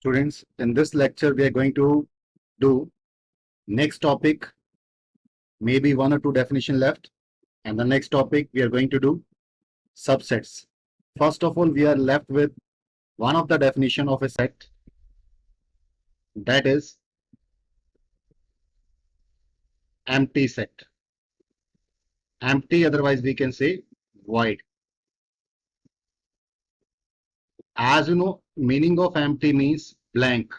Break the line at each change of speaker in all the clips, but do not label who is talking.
Students, in this lecture, we are going to do next topic, maybe one or two definition left. And the next topic, we are going to do subsets. First of all, we are left with one of the definition of a set, that is empty set. Empty, otherwise we can say void. As you know, meaning of empty means blank,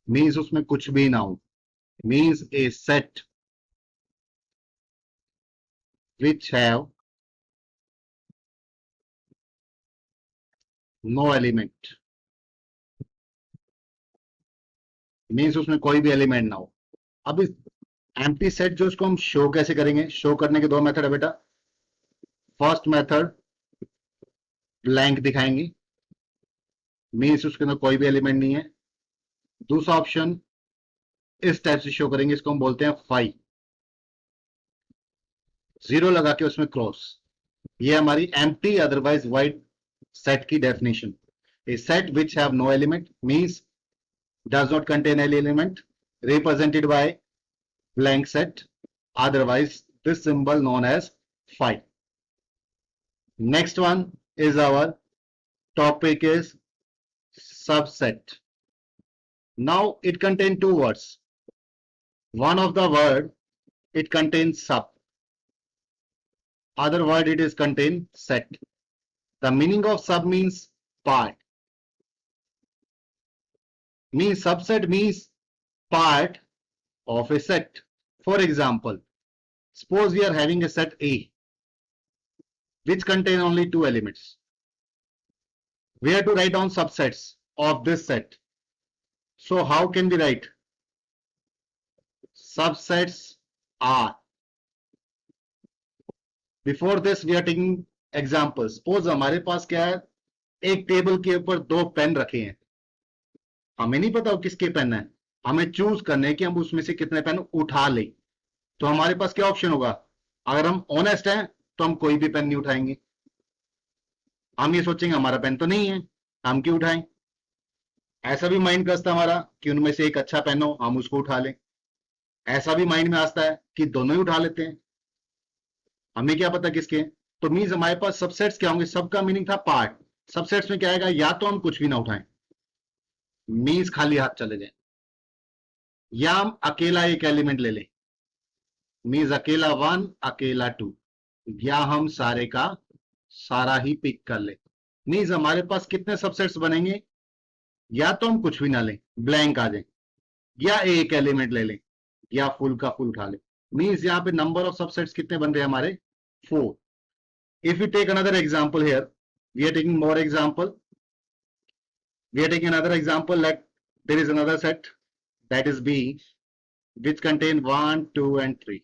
means उसमें कुछ भी ना हो, means a set which have no element, means उसमें कोई भी element ना हो. अब इस एम्प्टी सेट जो इसको हम शो कैसे करेंगे? शो करने के दो मेथड है बेटा. फर्स्ट मेथड ब्लैंक दिखाएंगे, मीन्स उसके अंदर कोई भी एलिमेंट नहीं है. दूसरा ऑप्शन इस टाइप से शो करेंगे, इसको हम बोलते हैं फाई, जीरो लगा के उसमें क्रॉस. ये हमारी एम्प्टी अदरवाइज वाइड सेट की definition. A set which have no element means does not contain any element, represented by blank set, otherwise this symbol known as phi. Next one is our topic is subset. Now it contains two words. One of the word it contains sub, other word it is contain set. The meaning of sub means part, means subset means part of a set. For example, suppose we are having a set A which contain only two elements. We have to write down subsets of this set. So how can we write? Subsets are. Before this we are taking examples. Suppose हमारे पास क्या है, एक table के ऊपर दो pen रखे हैं, हमें नहीं पता किसके पेन है, हमें चूज करने है कि हम उसमें से कितने पेन उठा लें. तो हमारे पास क्या ऑप्शन होगा? अगर हम ऑनेस्ट हैं तो हम कोई भी पेन नहीं उठाएंगे, हम ये सोचेंगे हमारा पेन तो नहीं है, हम क्यों उठाएं. ऐसा भी माइंड करता है हमारा कि उनमें से एक अच्छा पेन हो, हम उसको उठा लें. ऐसा भी माइंड में आता है कि दोनों ही उठा लेते हैं, हमें क्या पता किसके. तो मीन्स हमारे पास सबसेट्स क्या होंगे? सबका मीनिंग था पार्ट. सबसेट्स में क्या आएगा? या तो हम कुछ भी ना उठाएं, मीन्स खाली हाथ चले जाए, या हम अकेला एक एलिमेंट ले लें, मीन्स अकेला वन अकेला टू, या हम सारे का सारा ही पिक कर ले. मीन्स हमारे पास कितने सबसेट्स बनेंगे? या तो हम कुछ भी ना लें, ब्लैंक आ जाए, या एक एलिमेंट ले लें, या फुल का फुल उठा लें. मीन्स यहाँ पे नंबर ऑफ सबसेट्स कितने बन रहे हैं हमारे? 4. If you take another example here, we are taking more example. We are taking another example, like there is another set that is B which contain 1, 2 and 3.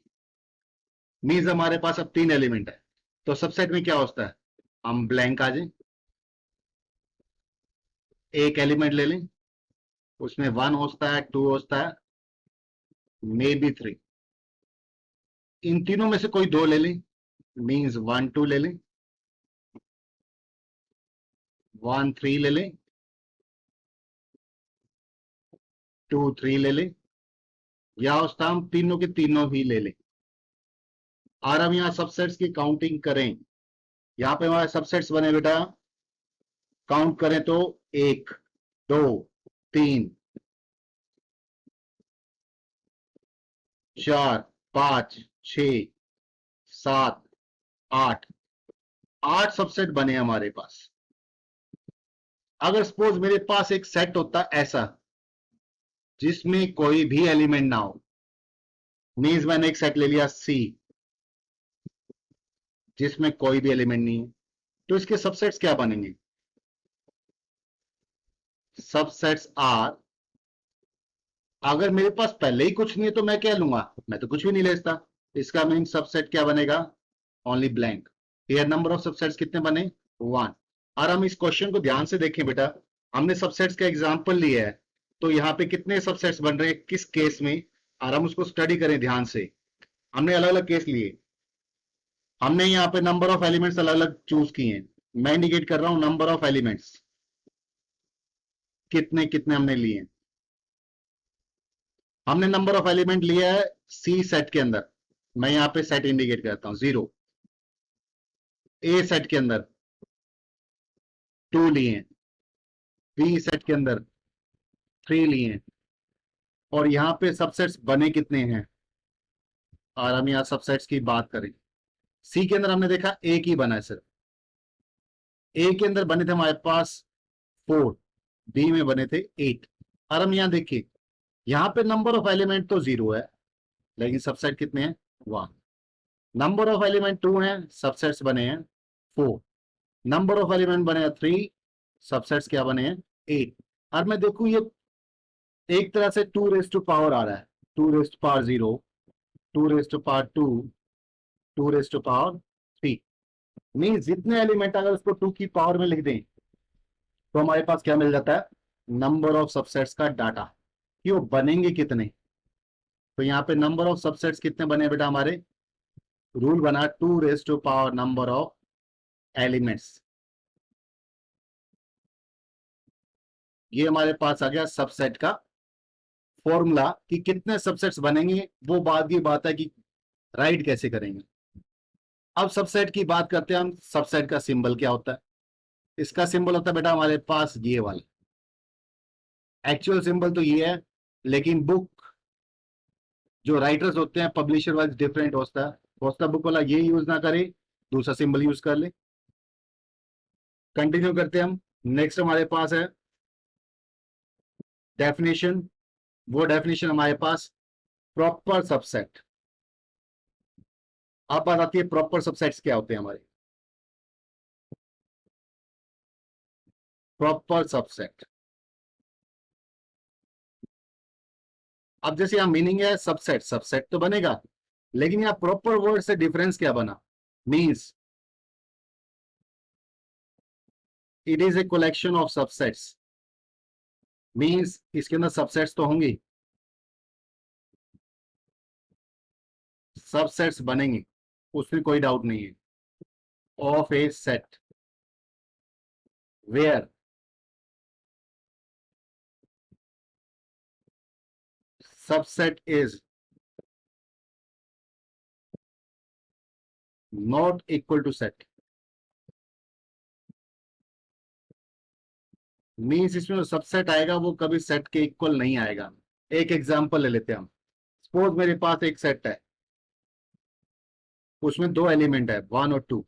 Means हमारे पास अब 3 element है. तो subset में क्या होता है? हम ब्लैंक आ जाए, एक एलिमेंट ले लें, उसमें 1 होता है, 2 होता है, मे बी 3. इन तीनों में से कोई दो ले लें, मीन्स 1, 2 ले लें, 1, 3 ले लें, 2, 3 ले लें, या उसका हम तीनों के तीनों ही ले लें. और हम यहाँ सबसेट्स की काउंटिंग करें, यहाँ पे हमारे सबसेट्स बने बेटा, काउंट करें तो 1, 2, 3, 4, 5, 6, 7, 8. 8 सबसेट बने हमारे पास. अगर सपोज मेरे पास एक सेट होता ऐसा जिसमें कोई भी एलिमेंट ना हो, मीन्स मैंने एक सेट ले लिया C जिसमें कोई भी एलिमेंट नहीं है, तो इसके सबसेट्स क्या बनेंगे? Subsets are. अगर मेरे पास पहले ही कुछ नहीं है तो मैं क्या लूंगा? मैं तो कुछ भी नहीं ले सकता. इसका मीन सबसेट क्या बनेगा? Only blank. Here number of subsets कितने बने? 1. और हम इस क्वेश्चन को ध्यान से देखें बेटा, हमने सबसेट्स का एग्जांपल लिया है, तो यहाँ पे कितने सबसेट्स बन रहे हैं, किस केस में, और हम उसको स्टडी करें ध्यान से. हमने अलग अलग केस लिए, हमने यहाँ पे नंबर ऑफ एलिमेंट्स अलग अलग चूज किए हैं. मैं इंडिकेट कर रहा हूं नंबर ऑफ एलिमेंट्स. कितने कितने हमने लिए। हमने नंबर ऑफ एलिमेंट लिया है सी सेट के अंदर, मैं यहां पे सेट इंडिकेट करता हूं 0। ए सेट के अंदर 2 लिए, बी सेट के अंदर 3 लिए, और यहां पे सबसेट्स बने कितने हैं, और हम यहां सबसेट्स की बात करें। सी के अंदर हमने देखा एक ही बना है सिर्फ, ए के अंदर बने थे हमारे पास 4, बी में बने थे 8। और हम यहां देखिए, यहां पे नंबर ऑफ एलिमेंट तो 0 है, लेकिन सबसेट कितने हैं 1। नंबर ऑफ एलिमेंट 2 है, सबसेट्स बने हैं 4। नंबर ऑफ एलिमेंट बने हैं 3, सबसेट्स क्या बने हैं 8। और मैं देखूं ये एक तरह से 2 रेज टू पावर आ रहा है, 2 raise to power 0, 2 raise to power 2, 2 raise to power 3। Mean जितने एलिमेंट अगर उसको 2 की पावर में लिख दें तो हमारे पास क्या मिल जाता है, नंबर ऑफ सबसेट्स का डाटा, कि वो बनेंगे कितने। तो यहाँ पे नंबर ऑफ सबसेट्स कितने बने बेटा हमारे, रूल बना 2 raise to power number of elements. ये हमारे पास आ गया सबसेट का फॉर्मूला, कि कितने सबसेट्स बनेंगे वो बाद की बात है कि राइट कैसे करेंगे। अब सबसेट की बात करते हैं हम, सबसेट का सिंबल क्या होता है। इसका सिंबल होता है बेटा हमारे पास ये वाला, एक्चुअल सिंबल तो ये है, लेकिन बुक जो राइटर्स होते हैं पब्लिशर वाइज डिफरेंट होता है, होता बुक वाला ये यूज ना करे, दूसरा सिंबल यूज कर ले। कंटिन्यू करते हैं हम। नेक्स्ट हमारे पास है डेफिनेशन। वो डेफिनेशन हमारे पास प्रॉपर सबसेट। अब बात आती है प्रॉपर सबसेट्स क्या होते हैं हमारे। प्रॉपर सबसेट, अब जैसे यहां मीनिंग है सबसेट, सबसेट तो बनेगा, लेकिन यहां प्रॉपर वर्ड से डिफरेंस क्या बना, means it is a collection of subsets. Means इसके अंदर सबसेट्स तो होंगे, सबसेट्स बनेंगे, उसमें कोई डाउट नहीं है। Of a set where subset is not equal to set. Means इसमें जो सबसेट आएगा वो कभी सेट के इक्वल नहीं आएगा। एक एग्जांपल ले लेते हैं हम। सपोज मेरे पास एक सेट है, उसमें 2 एलिमेंट है 1 और 2,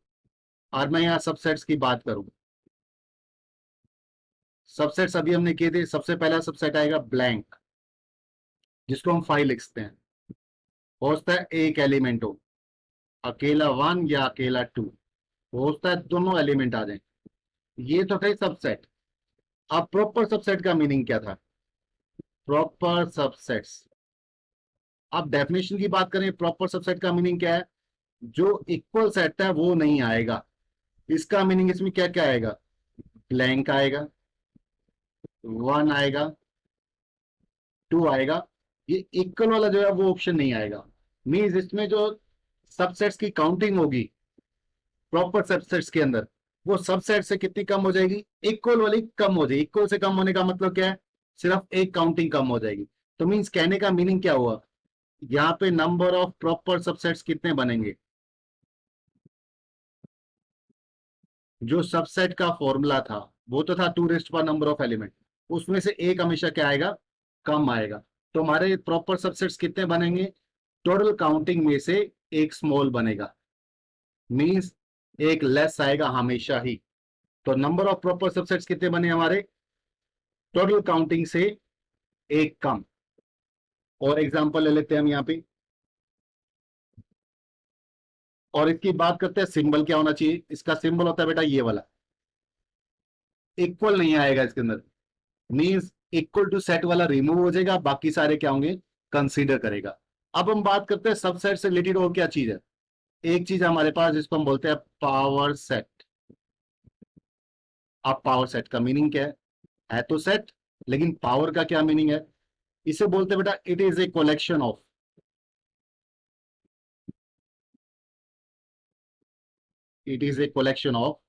और मैं यहाँ सबसेट्स की बात करूं। सबसेट्स अभी हमने किए थे, सबसे पहला सबसेट आएगा ब्लैंक, जिसको हम 5 लिखते हैं। हो सकता है एक एलिमेंट हो, अकेला 1 या अकेला 2, हो सकता है दोनों एलिमेंट आ जाए। ये तो थे सबसेट। अब प्रॉपर सबसेट का मीनिंग क्या था, प्रॉपर सबसेट्स। अब डेफिनेशन की बात करें, प्रॉपर सबसेट का मीनिंग क्या है, जो इक्वल सेट है वो नहीं आएगा। इसका मीनिंग इसमें क्या क्या आएगा, ब्लैंक आएगा, 1 आएगा, 2 आएगा, ये इक्वल वाला जो है वो ऑप्शन नहीं आएगा। मीन्स इसमें जो सबसेट्स की काउंटिंग होगी प्रॉपर सबसेट्स के अंदर, वो सबसेट से कितनी कम हो जाएगी, इक्वल वाली कम हो जाएगी। इक्वल से कम होने का मतलब क्या है, सिर्फ एक काउंटिंग कम हो जाएगी। तो मीन्स कहने का मीनिंग क्या हुआ, यहाँ पे नंबर ऑफ प्रॉपर सबसेट्स कितने बनेंगे, जो सबसेट का फॉर्मूला था वो तो था 2 रेस्ट पर नंबर ऑफ एलिमेंट, उसमें से एक हमेशा क्या आएगा, कम आएगा। तो हमारे प्रॉपर सबसेट्स कितने बनेंगे, टोटल काउंटिंग में से एक स्मॉल बनेगा, मींस एक लेस आएगा हमेशा ही। तो नंबर ऑफ प्रॉपर सबसेट्स कितने बने हमारे, टोटल काउंटिंग से एक कम। और एग्जांपल ले लेते हैं हम यहाँ पे, और इसकी बात करते हैं सिंबल क्या होना चाहिए। इसका सिंबल होता है बेटा ये वाला, इक्वल नहीं आएगा इसके अंदर, मींस इक्वल टू सेट वाला रिमूव हो जाएगा, बाकी सारे क्या होंगे, कंसीडर करेगा। अब हम बात करते हैं सबसेट से रिलेटेड और क्या चीज है। एक चीज हमारे पास जिसको हम बोलते हैं पावर सेट। अब पावर सेट का मीनिंग क्या है तो सेट, लेकिन पावर का क्या मीनिंग है, इसे बोलते हैं बेटा it is a collection of, it is a collection of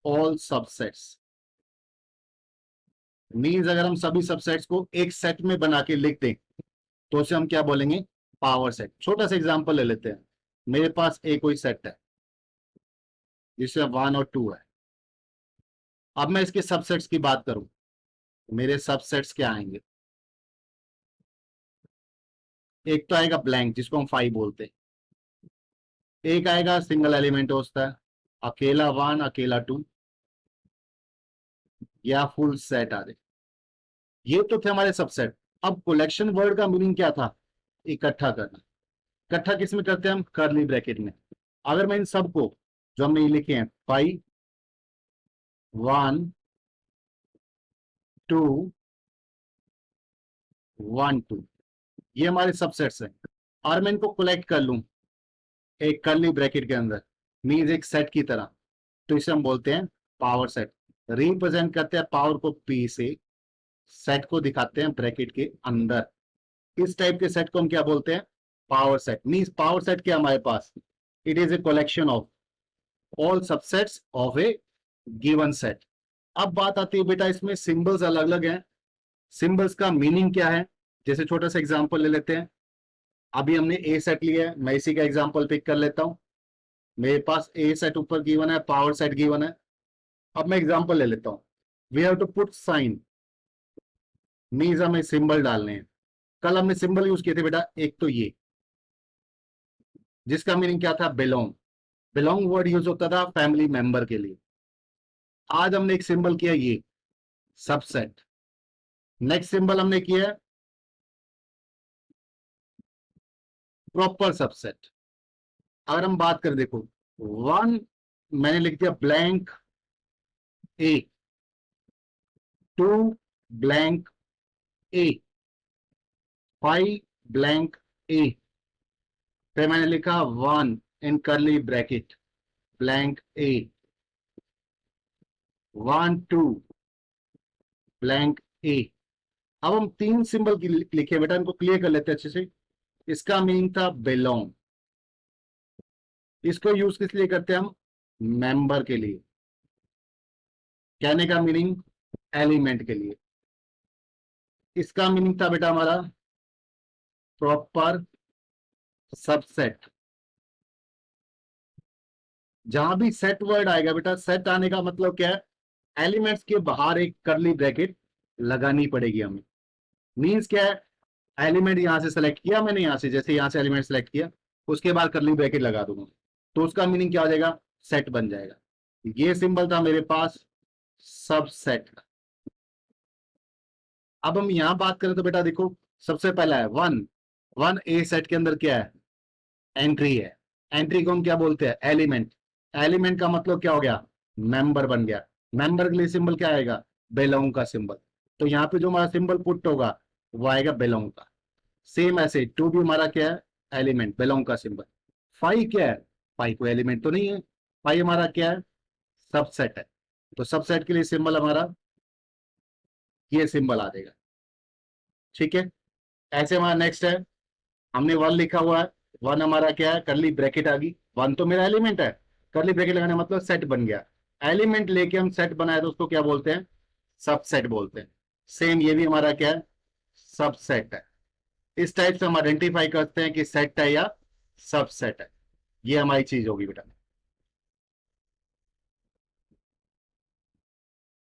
all subsets. Means अगर हम सभी सबसेट्स को एक सेट में बना के लिख दें तो उसे हम क्या बोलेंगे, पावर सेट। छोटा सा एग्जांपल ले लेते हैं। मेरे पास एक कोई सेट है जिसमें 1 और 2 है। अब मैं इसके सबसेट्स की बात करूं, मेरे सबसेट्स क्या आएंगे? एक तो आएगा ब्लैंक जिसको हम 5 बोलते हैं, एक आएगा सिंगल एलिमेंट होता है, अकेला 1 अकेला 2, या फुल सेट आ रहे। ये तो थे हमारे सबसेट। अब कलेक्शन वर्ड का मीनिंग क्या था? इकट्ठा करना। इकट्ठा किस में करते हैं हम? कर्ली ब्रैकेट में। अगर मैं इन सबको जो हमने ये लिखे हैं 5 1 2 1 2, ये हमारे सबसेट्स हैं, और मैं इनको कलेक्ट कर लूं एक कर्ली ब्रैकेट के अंदर, मीन्स एक सेट की तरह, तो इसे हम बोलते हैं पावर सेट। रिप्रेजेंट करते हैं पावर को पी से, सेट को दिखाते हैं ब्रैकेट के अंदर। इस टाइप के सेट को हम क्या बोलते हैं? Power set. Means power set क्या हमारे पास? It is a collection of all subsets of a given set. अब बात आती है बेटा इसमें सिंबल्स अलग अलग हैं, सिंबल्स का मीनिंग क्या है? जैसे छोटा सा एग्जांपल ले लेते हैं। अभी हमने ए सेट लिया है, मैं इसी का एग्जांपल पिक कर लेता हूं। मेरे पास ए सेट ऊपर गिवन है, पावर सेट गिवन है। अब मैं एग्जांपल ले लेता हूं। We have to put sign, means हमें सिंबल डालने हैं। कल हमने सिंबल यूज किए थे बेटा, एक तो ये जिसका मीनिंग क्या था? बिलोंग। बिलोंग वर्ड यूज होता था फैमिली मेंबर के लिए। आज हमने एक सिंबल किया ये सबसेट। नेक्स्ट सिंबल हमने किया प्रॉपर सबसेट। अगर हम बात करें, देखो 1 मैंने लिख दिया ब्लैंक ए, 2 ब्लैंक ए, 5 ब्लैंक ए, फिर मैंने लिखा 1 इन कर्ली ब्रैकेट ब्लैंक ए, 1 2 ब्लैंक ए। अब हम 3 सिंबल लिखे बेटा, इनको क्लियर कर लेते हैं अच्छे से। इसका मीनिंग था बिलोंग। इसको यूज किस लिए करते हैं हम? मेंबर के लिए। कहने का मीनिंग एलिमेंट के लिए। इसका मीनिंग था बेटा हमारा प्रॉपर सबसेट। जहां भी सेट वर्ड आएगा बेटा, सेट आने का मतलब क्या है? एलिमेंट्स के बाहर एक कर्ली ब्रैकेट लगानी पड़ेगी हमें। मींस क्या है? एलिमेंट यहां से सेलेक्ट किया मैंने, यहां से जैसे यहां से एलिमेंट सेलेक्ट किया, उसके बाद कर्ली ब्रैकेट लगा दूंगा, तो उसका मीनिंग क्या हो जाएगा? सेट बन जाएगा। ये सिंबल था मेरे पास सबसेट का। अब हम यहां बात करें तो बेटा देखो, सबसे पहला है 1 ए सेट के अंदर क्या है? एंट्री है। एंट्री को हम क्या बोलते हैं? एलिमेंट। एलिमेंट का मतलब क्या हो गया? मेंबर बन गया। मेंबर के लिए सिंबल क्या आएगा? बिलोंग का सिंबल। तो यहाँ पे जो हमारा सिंबल पुट होगा वो आएगा बिलोंग का। सेम ऐसे 2 भी हमारा क्या है? एलिमेंट, बिलोंग का सिंबल। 5 क्या है? 5 कोई एलिमेंट तो नहीं है। 5 हमारा क्या है? सबसेट है। तो सबसेट के लिए सिंबल हमारा ये सिंबल आ जाएगा। ठीक है। ऐसे हमारा नेक्स्ट है, हमने 1 लिखा हुआ है, 1 हमारा क्या है? करली ब्रैकेट आ गई। 1 तो मेरा एलिमेंट है, करली ब्रैकेट लगाने का मतलब सेट बन गया। एलिमेंट लेके हम सेट बनाए तो उसको क्या बोलते हैं? सबसेट बोलते हैं। सेम ये भी हमारा क्या है? सबसेट है। इस टाइप से हम आइडेंटिफाई करते हैं कि सेट है या सबसेट है। ये हमारी चीज होगी बेटा।